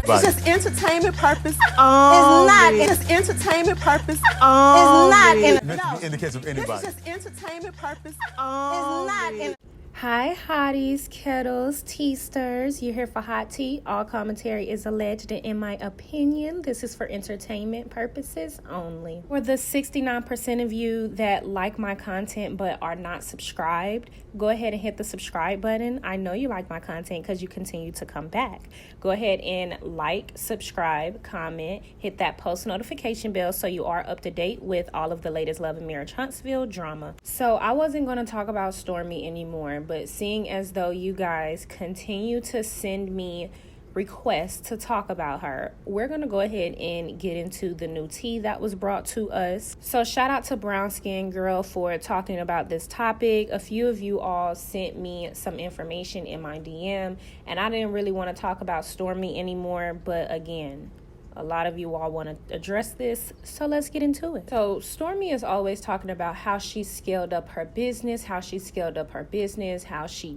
anybody. It's just entertainment purpose. Only. It's not. It's entertainment purpose. Only. It's Meant not. to be in the case of anybody. This is just entertainment purpose. Only. It's not. Hi, hotties, kettles, tea-sters. You're here for hot tea. All commentary is alleged, and in my opinion, this is for entertainment purposes only. For the 69% of you that like my content but are not subscribed, go ahead and hit the subscribe button. I know you like my content because you continue to come back. Go ahead and like, subscribe, comment, hit that post notification bell so you are up to date with all of the latest Love and Marriage Huntsville drama. So I wasn't going to talk about Stormi anymore, but seeing as though you guys continue to send me requests to talk about her, we're going to go ahead and get into the new tea that was brought to us. So shout out to Brown Skin Girl for talking about this topic. A few of you all sent me some information in my DM, and I didn't really want to talk about Stormi anymore, but again, a lot of you all want to address this, so let's get into it. So Stormi is always talking about how she scaled up her business, how she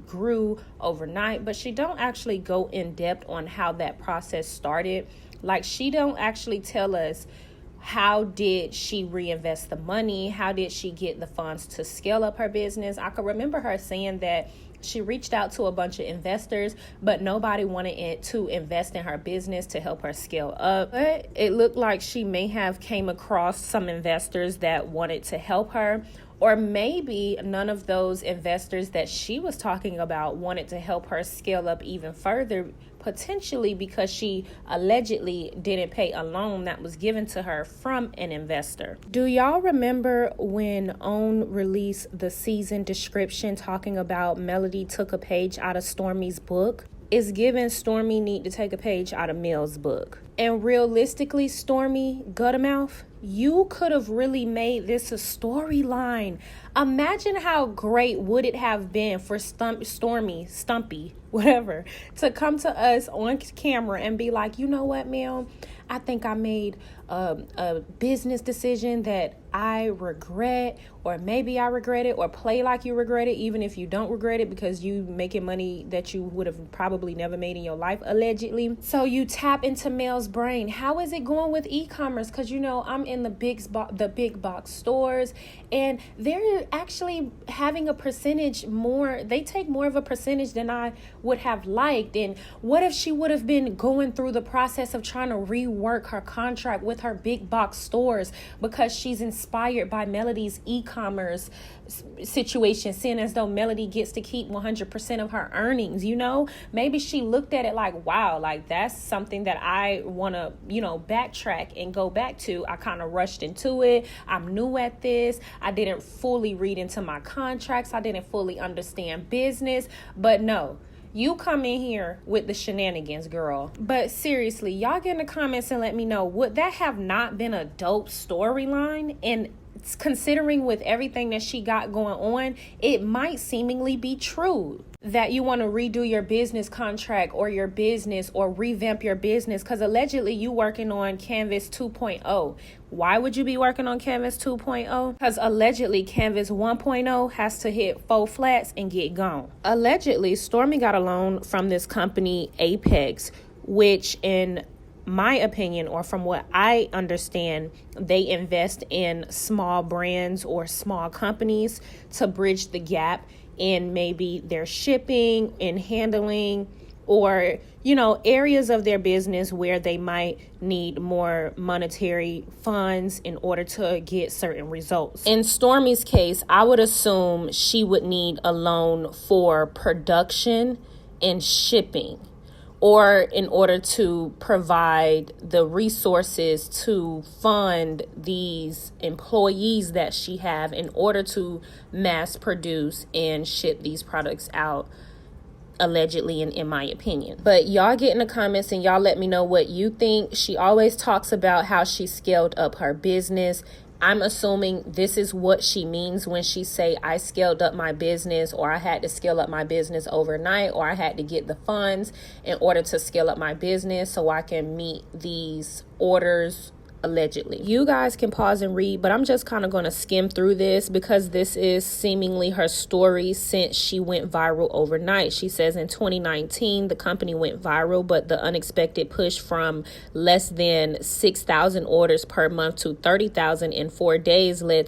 grew overnight, but she don't actually go in depth on how that process started. Like, she don't actually tell us how did she reinvest the money, how did she get the funds to scale up her business. I could remember her saying that she reached out to a bunch of investors, but nobody wanted it to invest in her business to help her scale up. But it looked like she may have came across some investors that wanted to help her, or maybe none of those investors that she was talking about wanted to help her scale up even further, potentially because she allegedly didn't pay a loan that was given to her from an investor. Do y'all remember when OWN released the season description talking about Melody took a page out of Stormi's book? It's given Stormi need to take a page out of Mel's book. And realistically, Stormi Guttermouth, you could have really made this a storyline. Imagine how great would it have been for Stumpy, whatever, to come to us on camera and be like, you know what, Mel? I think I made a business decision that I regret, or maybe I regret it, or play like you regret it, even if you don't regret it because you making money that you would have probably never made in your life, allegedly. So you tap into Mel's brain. How is it going with e-commerce? Because, you know, I'm in the big box stores, and they're actually having a percentage more. They take more of a percentage than I would have liked. And what if she would have been going through the process of trying to rework her contract with her big box stores because she's inspired by Melody's e-commerce situation, seeing as though Melody gets to keep 100% of her earnings? You know, maybe she looked at it like, wow, like that's something that I want to, you know, backtrack and go back to. I kind of rushed into it. I'm new at this. I didn't fully read into my contracts. I didn't fully understand business. But no, you come in here with the shenanigans, girl. But seriously, y'all get in the comments and let me know, would that have not been a dope storyline? And considering with everything that she got going on, it might seemingly be true that you want to redo your business contract or your business or revamp your business, because allegedly you working on Canvas 2.0. Why would you be working on Canvas 2.0? Because allegedly Canvas 1.0 has to hit 4 flats and get gone. Allegedly, Stormi got a loan from this company, Apex, which in my opinion, or from what I understand, they invest in small brands or small companies to bridge the gap in maybe their shipping and handling, or, you know, areas of their business where they might need more monetary funds in order to get certain results. In Stormi's case, I would assume she would need a loan for production and shipping, or in order to provide the resources to fund these employees that she have in order to mass produce and ship these products out, allegedly, in my opinion. But y'all get in the comments and y'all let me know what you think. She always talks about how she scaled up her business. I'm assuming this is what she means when she say I scaled up my business, or I had to scale up my business overnight, or I had to get the funds in order to scale up my business so I can meet these orders allegedly. You guys can pause and read, but I'm just kind of going to skim through this because this is seemingly her story since she went viral overnight. She says in 2019, the company went viral, but the unexpected push from less than 6,000 orders per month to 30,000 in 4 days led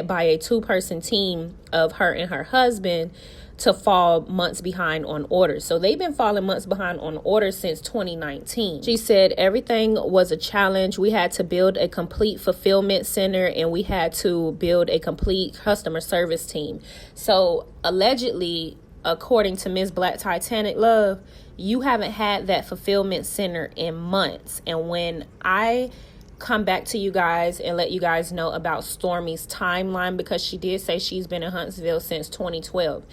by a 2-person team of her and her husband to fall months behind on orders. So they've been falling months behind on orders since 2019. She said everything was a challenge. We had to build a complete fulfillment center and we had to build a complete customer service team. So allegedly, according to Ms. Black Titanic Love, you haven't had that fulfillment center in months. And when I come back to you guys and let you guys know about Stormi's timeline, because she did say she's been in Huntsville since 2012.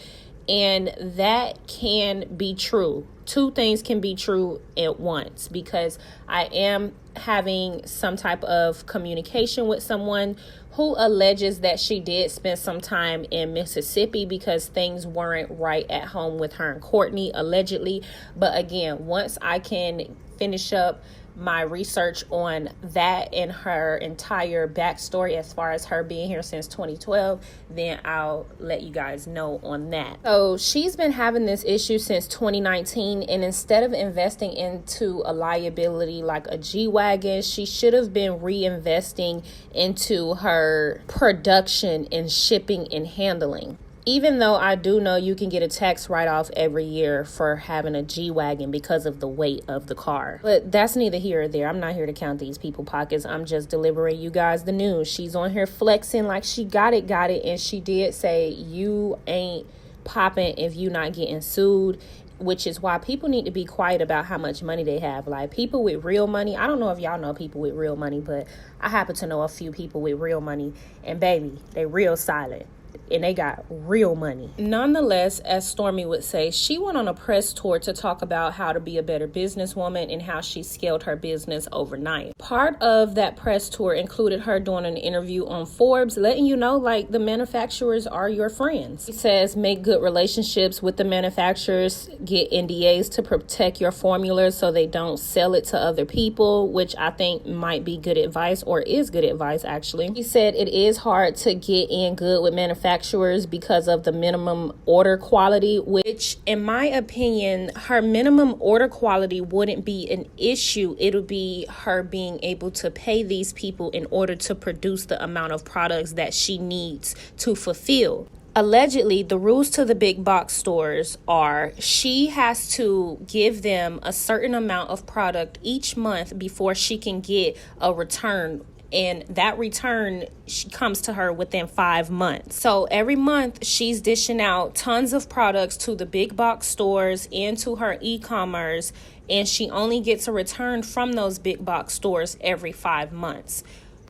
And that can be true. 2 things can be true at once, because I am having some type of communication with someone who alleges that she did spend some time in Mississippi because things weren't right at home with her and Courtney, allegedly. But again, once I can finish up my research on that and her entire backstory as far as her being here since 2012, then I'll let you guys know on that. So she's been having this issue since 2019, and instead of investing into a liability like a G-Wagon, she should have been reinvesting into her production and shipping and handling. Even though I do know you can get a tax write-off every year for having a G-Wagon because of the weight of the car. But that's neither here or there. I'm not here to count these people's pockets. I'm just delivering you guys the news. She's on here flexing like she got it. And she did say you ain't popping if you not getting sued, which is why people need to be quiet about how much money they have. Like, people with real money, I don't know if y'all know people with real money, but I happen to know a few people with real money, and baby, they real silent. And they got real money. Nonetheless, as Stormi would say, she went on a press tour to talk about how to be a better businesswoman and how she scaled her business overnight. Part of that press tour included her doing an interview on Forbes, letting you know, like, the manufacturers are your friends. She says make good relationships with the manufacturers, get NDAs to protect your formulas so they don't sell it to other people, which I think might be good advice, or is good advice actually. She said it is hard to get in good with manufacturers because of the minimum order quality, which in my opinion, her minimum order quality wouldn't be an issue. It would be her being able to pay these people in order to produce the amount of products that she needs to fulfill. Allegedly, the rules to the big box stores are she has to give them a certain amount of product each month before she can get a return. And that return comes to her within 5 months. So every month she's dishing out tons of products to the big box stores and to her e-commerce. And she only gets a return from those big box stores every 5 months,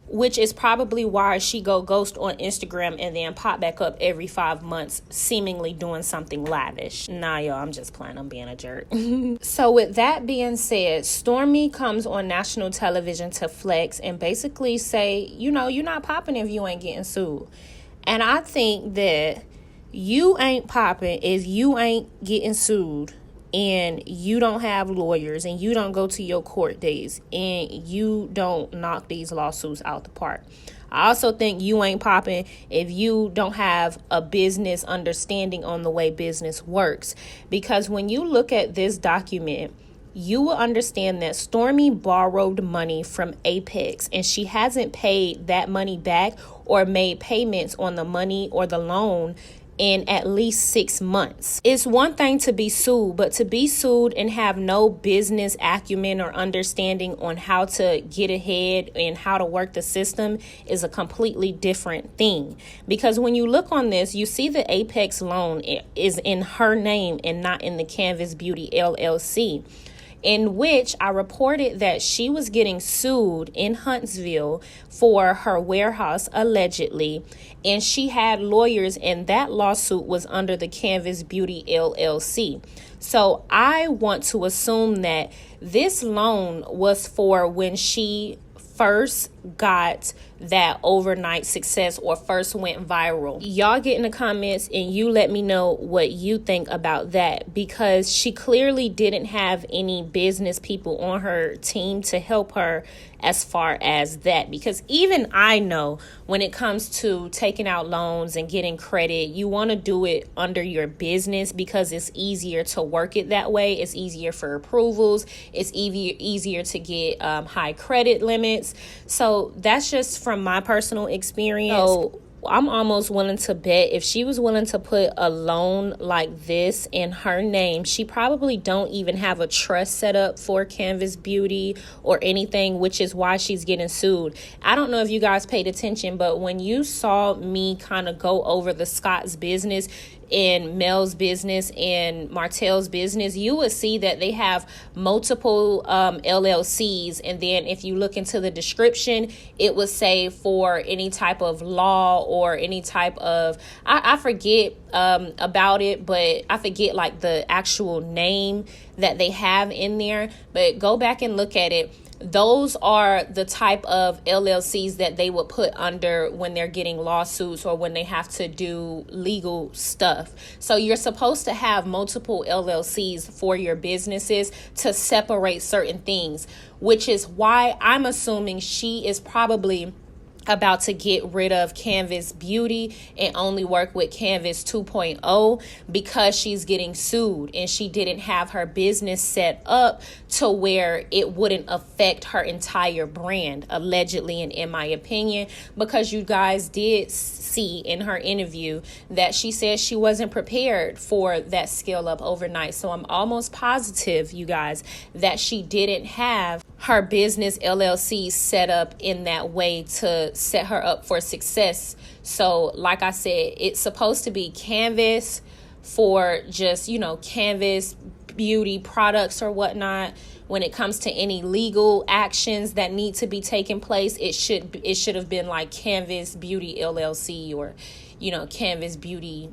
which is probably why she go ghost on Instagram and then pop back up every 5 months, seemingly doing something lavish. Nah, y'all, I'm just playing. I'm being a jerk. So with that being said, Stormi comes on national television to flex and basically say, you know, you're not popping if you ain't getting sued. And I think that you ain't popping if you ain't getting sued, and you don't have lawyers, and you don't go to your court days, and you don't knock these lawsuits out the park. I also think you ain't popping if you don't have a business understanding on the way business works. Because when you look at this document, you will understand that Stormi borrowed money from Apex, and she hasn't paid that money back or made payments on the money or the loan in at least 6 months. It's one thing to be sued, but to be sued and have no business acumen or understanding on how to get ahead and how to work the system is a completely different thing. Because when you look on this, you see the Apex loan is in her name and not in the Canvas Beauty LLC, in which I reported that she was getting sued in Huntsville for her warehouse, allegedly, and she had lawyers, and that lawsuit was under the Canvas Beauty LLC. So I want to assume that this loan was for when she first got that overnight success or first went viral. Y'all get in the comments and you let me know what you think about that, because she clearly didn't have any business people on her team to help her as far as that. Because even I know when it comes to taking out loans and getting credit, you want to do it under your business because it's easier to work it that way. It's easier for approvals. It's easier to get high credit limits. So that's just from my personal experience. So I'm almost willing to bet if she was willing to put a loan like this in her name, she probably don't even have a trust set up for Canvas Beauty or anything, which is why she's getting sued. I don't know if you guys paid attention, but when you saw me kind of go over the Scott's business in Mel's business and Martell's business, you would see that they have multiple LLCs. And then if you look into the description, it would say for any type of law or any type of, I forget about it, but I forget like the actual name that they have in there. But go back and look at it. Those are the type of LLCs that they would put under when they're getting lawsuits or when they have to do legal stuff. So you're supposed to have multiple LLCs for your businesses to separate certain things, which is why I'm assuming she is probably about to get rid of Canvas Beauty and only work with Canvas 2.0 because she's getting sued and she didn't have her business set up to where it wouldn't affect her entire brand, allegedly, and in my opinion, because you guys did see in her interview that she said she wasn't prepared for that scale up overnight. So I'm almost positive, you guys, that she didn't have her business LLC set up in that way to set her up for success. So like I said, it's supposed to be Canvas for just, Canvas beauty products or whatnot. When it comes to any legal actions that need to be taking place, it should have been like Canvas Beauty LLC or, Canvas Beauty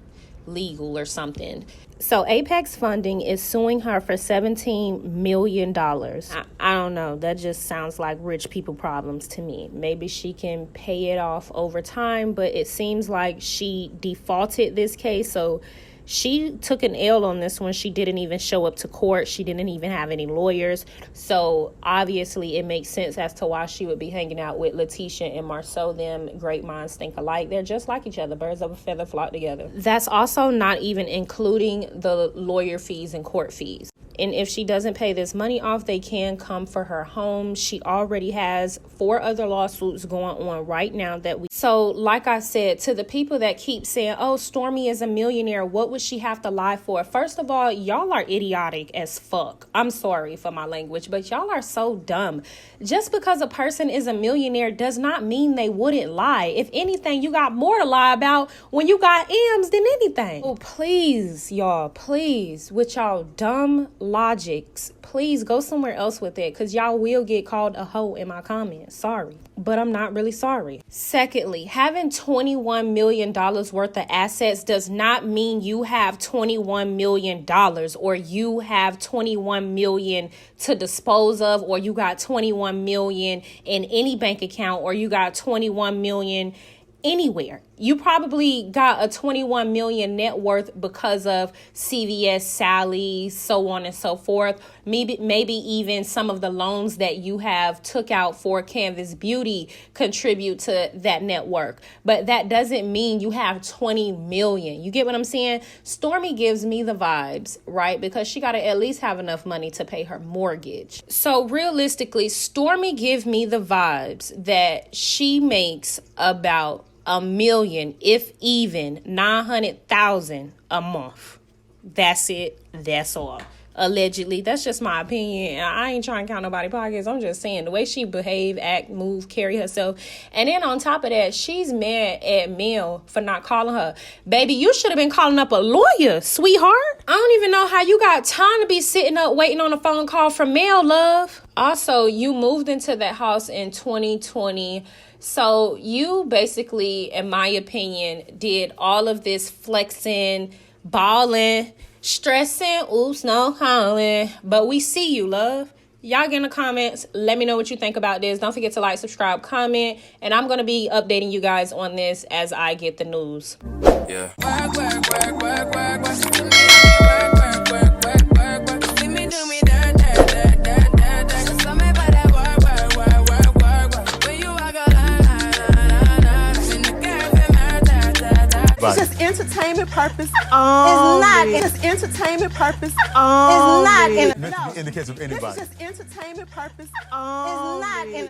Legal or something. So Apex Funding is suing her for $17 million. I don't know. That just sounds like rich people problems to me. Maybe she can pay it off over time, but it seems like she defaulted this case. So she took an L on this one. She didn't even show up to court. She didn't even have any lawyers. So obviously it makes sense as to why she would be hanging out with Letitia and Marceau. Them great minds think alike. They're just like each other. Birds of a feather flock together. That's also not even including the lawyer fees and court fees. And if she doesn't pay this money off, they can come for her home. She already has 4 other lawsuits going on right now So like I said, to the people that keep saying, oh, Stormi is a millionaire, what would she have to lie for? First of all, y'all are idiotic as fuck. I'm sorry for my language, but y'all are so dumb. Just because a person is a millionaire does not mean they wouldn't lie. If anything, you got more to lie about when you got M's than anything. Oh, please, y'all, please, with y'all dumb logics, please go somewhere else with it, because y'all will get called a hoe in my comments. Sorry, but I'm not really sorry. Secondly, having $21 million worth of assets does not mean you have $21 million or you have $21 million to dispose of, or you got $21 million in any bank account, or you got $21 million anywhere. You probably got a $21 million net worth because of CVS, Sally, so on and so forth. Maybe even some of the loans that you have took out for Canvas Beauty contribute to that network. But that doesn't mean you have 20 million. You get what I'm saying? Stormi gives me the vibes, right? Because she got to at least have enough money to pay her mortgage. So realistically, Stormi gives me the vibes that she makes about $1 million, if even 900,000 a month. That's it. That's all. Allegedly. That's just my opinion. I ain't trying to count nobody's pockets. I'm just saying the way she behave, act, move, carry herself. And then on top of that, she's mad at Mel for not calling her. Baby, you should have been calling up a lawyer, sweetheart. I don't even know how you got time to be sitting up waiting on a phone call from Mel, love. Also, you moved into that house in 2020. So you basically, in my opinion, did all of this flexing, balling, stressing, oops, no calling. But we see you, love. Y'all get in the comments. Let me know what you think about this. Don't forget to like, subscribe, comment. And I'm going to be updating you guys on this as I get the news. Yeah. It's just entertainment purpose. It's not. It's just entertainment purpose. It's not. No, In the case of this is anybody. just entertainment purpose. It's not.